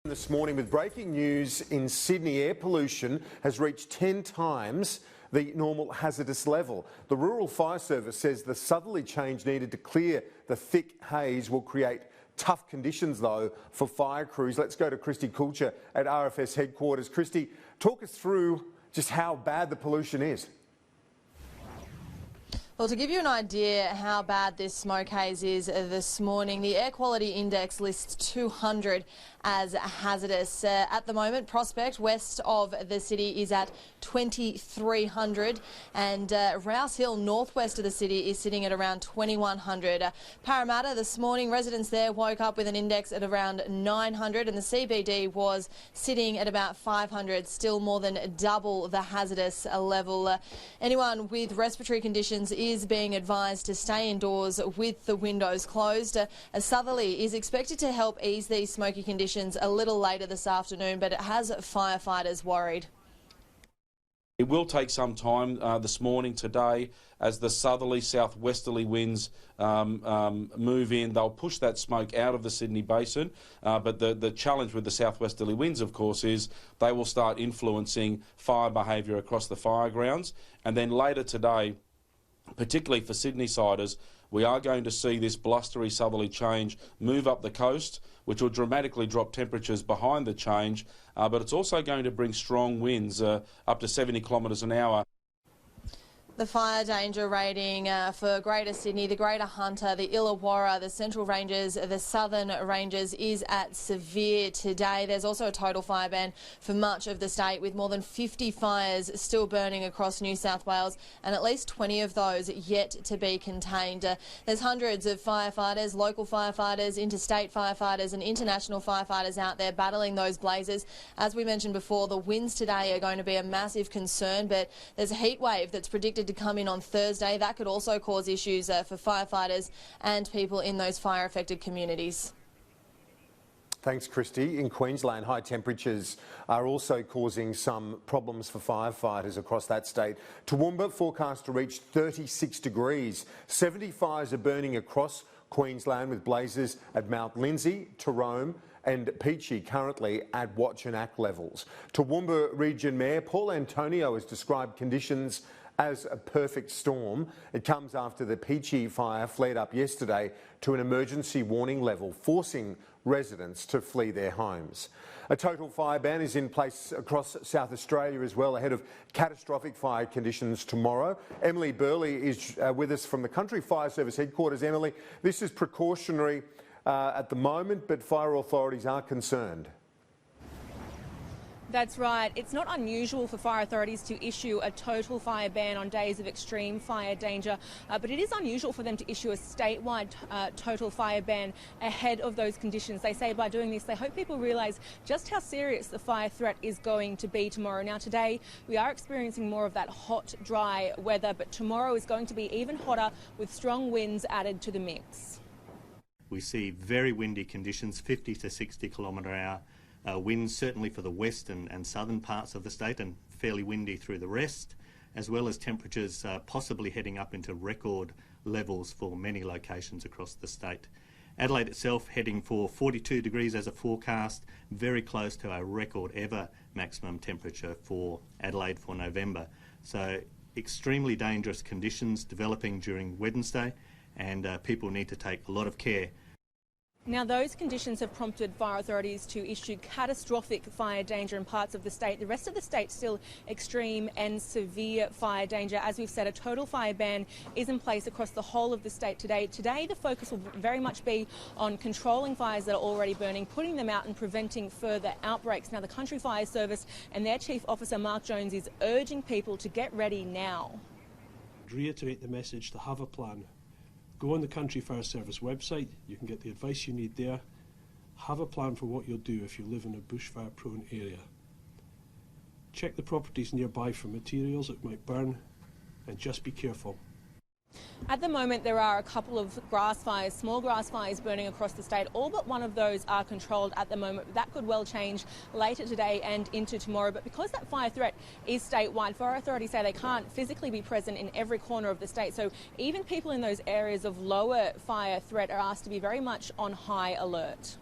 This morning with breaking news in Sydney, air pollution has reached 10 times the normal hazardous level. The Rural Fire Service says the southerly change needed to clear the thick haze will create tough conditions, though, for fire crews. Let's go to Qld at RFS headquarters. Qld, talk us through just how bad the pollution is. Well, to give you an idea how bad this smoke haze is this morning, the Air Quality Index lists 200 as hazardous. At the moment, Prospect, west of the city, is at 2,300, and Rouse Hill, northwest of the city, is sitting at around 2,100. Parramatta this morning, residents there woke up with an index at around 900, and the CBD was sitting at about 500, still more than double the hazardous level. Anyone with respiratory conditions is being advised to stay indoors with the windows closed. A southerly is expected to help ease these smoky conditions a little later this afternoon, but it has firefighters worried. It will take some time this morning, today, as the southerly southwesterly winds move in. They'll push that smoke out of the Sydney basin, but the challenge with the southwesterly winds, of course, is they will start influencing fire behaviour across the fire grounds. And then later today, particularly for Sydney-siders, we are going to see this blustery southerly change move up the coast, which will dramatically drop temperatures behind the change, but it's also going to bring strong winds up to 70 kilometres an hour. The fire danger rating for Greater Sydney, the Greater Hunter, the Illawarra, the Central Ranges, the Southern Ranges is at severe today. There's also a total fire ban for much of the state, with more than 50 fires still burning across New South Wales and at least 20 of those yet to be contained. There's hundreds of firefighters, local firefighters, interstate firefighters and international firefighters out there battling those blazes. As we mentioned before, the winds today are going to be a massive concern, but there's a heat wave that's predicted to come in on Thursday. That could also cause issues for firefighters and people in those fire-affected communities. Thanks, Qld. In Queensland, high temperatures are also causing some problems for firefighters across that state. Toowoomba forecast to reach 36 degrees. 70 fires are burning across Queensland, with blazes at Mount Lindsay, Tyrone and Peachy currently at watch and act levels. Toowoomba Region Mayor Paul Antonio has described conditions as a perfect storm. It comes after the Peachy fire flared up yesterday to an emergency warning level, forcing residents to flee their homes. A total fire ban is in place across South Australia as well, ahead of catastrophic fire conditions tomorrow. Emily Burley is with us from the Country Fire Service headquarters. Emily, this is precautionary at the moment, but fire authorities are concerned. That's right. It's not unusual for fire authorities to issue a total fire ban on days of extreme fire danger, but it is unusual for them to issue a statewide total fire ban ahead of those conditions. They say by doing this, they hope people realise just how serious the fire threat is going to be tomorrow. Now, today we are experiencing more of that hot, dry weather, but tomorrow is going to be even hotter with strong winds added to the mix. We see very windy conditions, 50 to 60 km/h. Winds certainly for the west and southern parts of the state, and fairly windy through the rest, as well as temperatures possibly heading up into record levels for many locations across the state. Adelaide itself heading for 42 degrees as a forecast, very close to our record ever maximum temperature for Adelaide for November. So extremely dangerous conditions developing during Wednesday, and people need to take a lot of care. Now, those conditions have prompted fire authorities to issue catastrophic fire danger in parts of the state. The rest of the state still extreme and severe fire danger. As we've said, a total fire ban is in place across the whole of the state today. Today, the focus will very much be on controlling fires that are already burning, putting them out and preventing further outbreaks. Now, the Country Fire Service and their Chief Officer, Mark Jones, is urging people to get ready now. Reiterate the message to have a plan. Go on the Country Fire Service website, you can get the advice you need there. Have a plan for what you'll do if you live in a bushfire prone area. Check the properties nearby for materials that might burn, and just be careful. At the moment, there are a couple of grass fires, small grass fires burning across the state. All but one of those are controlled at the moment. That could well change later today and into tomorrow. But because that fire threat is statewide, fire authorities say they can't physically be present in every corner of the state. So even people in those areas of lower fire threat are asked to be very much on high alert.